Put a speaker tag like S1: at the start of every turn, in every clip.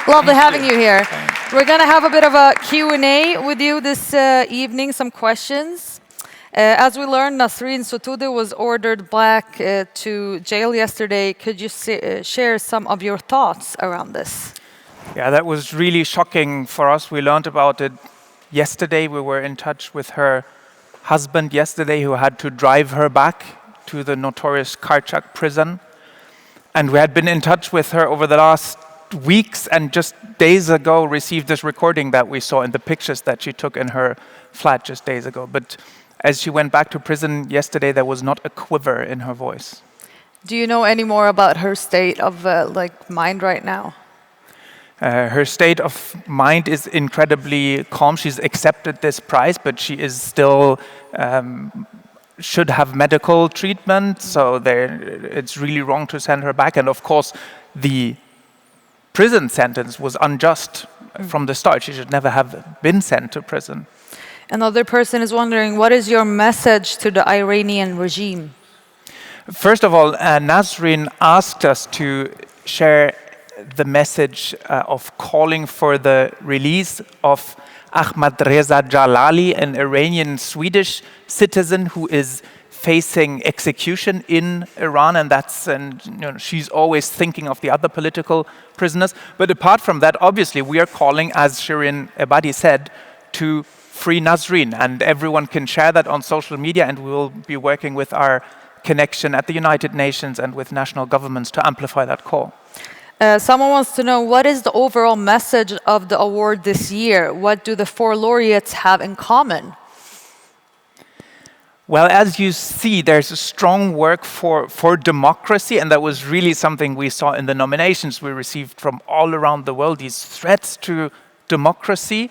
S1: Lovely having you here. We're going to have a bit of a Q&A with you this evening, some questions. As we learned, Nasrin Sotoudeh was ordered back to jail yesterday. Could you share some of your thoughts around this?
S2: Yeah, that was really shocking for us. We learned about it yesterday. We were in touch with her husband yesterday, who had to drive her back to the notorious Karchak prison. And we had been in touch with her over the last weeks, and just days ago received this recording that we saw in the pictures that she took in her flat just days ago. But as she went back to prison yesterday, there was not a quiver in her voice.
S1: Do you know any more about her state of mind right now?
S2: Her state of mind is incredibly calm. She's accepted this prize, but she is still should have medical treatment. So it's really wrong to send her back. And of course, the prison sentence was unjust from the start. She should never have been sent to prison.
S1: Another person is wondering, what is your message to the Iranian regime?
S2: First of all, Nasrin asked us to share the message of calling for the release of Ahmad Reza Jalali, an Iranian Swedish citizen who is facing execution in Iran, and she's always thinking of the other political prisoners. But apart from that, obviously, we are calling, as Shirin Ebadi said, to free Nasrin, and everyone can share that on social media, and we will be working with our connection at the United Nations and with national governments to amplify that call.
S1: Someone wants to know, what is the overall message of the award this year? What do the 4 laureates have in common?
S2: Well, as you see, there's a strong work for democracy, and that was really something we saw in the nominations we received from all around the world, these threats to democracy.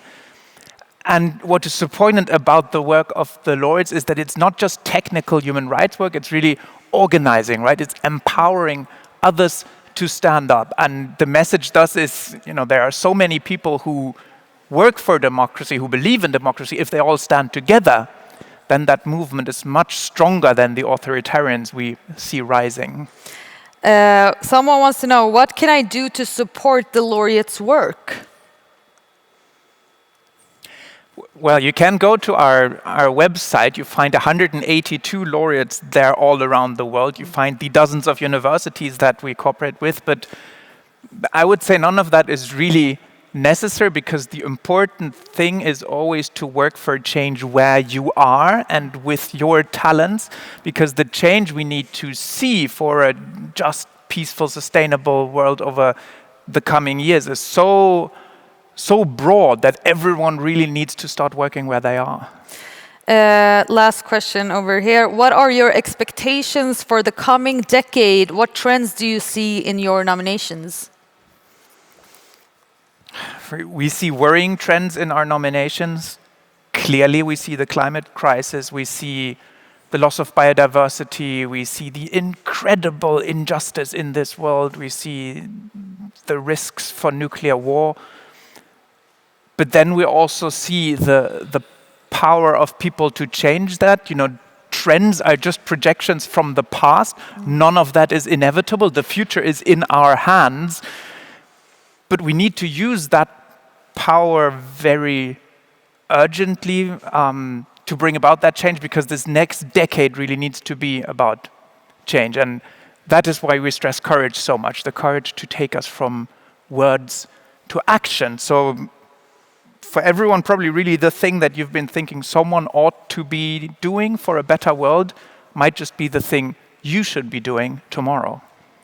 S2: And what is so poignant about the work of the laureates is that it's not just technical human rights work, it's really organizing, right? It's empowering others to stand up. And the message thus is, there are so many people who work for democracy, who believe in democracy. If they all stand together, then that movement is much stronger than the authoritarians we see rising.
S1: Someone wants to know, what can I do to support the laureates' work?
S2: Well, you can go to our website. You find 182 laureates there all around the world. You find the dozens of universities that we cooperate with. But I would say none of that is really necessary, because the important thing is always to work for change where you are and with your talents, because the change we need to see for a just, peaceful, sustainable world over the coming years is so broad that everyone really needs to start working where they are.
S1: Last question over here. What are your expectations for the coming decade? What trends do you see in your nominations?
S2: We see worrying trends in our nominations. Clearly, we see the climate crisis. We see the loss of biodiversity. We see the incredible injustice in this world. We see the risks for nuclear war. But then we also see the power of people to change that. Trends are just projections from the past. None of that is inevitable. The future is in our hands. But we need to use that power very urgently to bring about that change, because this next decade really needs to be about change. And that is why we stress courage so much, the courage to take us from words to action. So for everyone, probably really the thing that you've been thinking someone ought to be doing for a better world might just be the thing you should be doing tomorrow.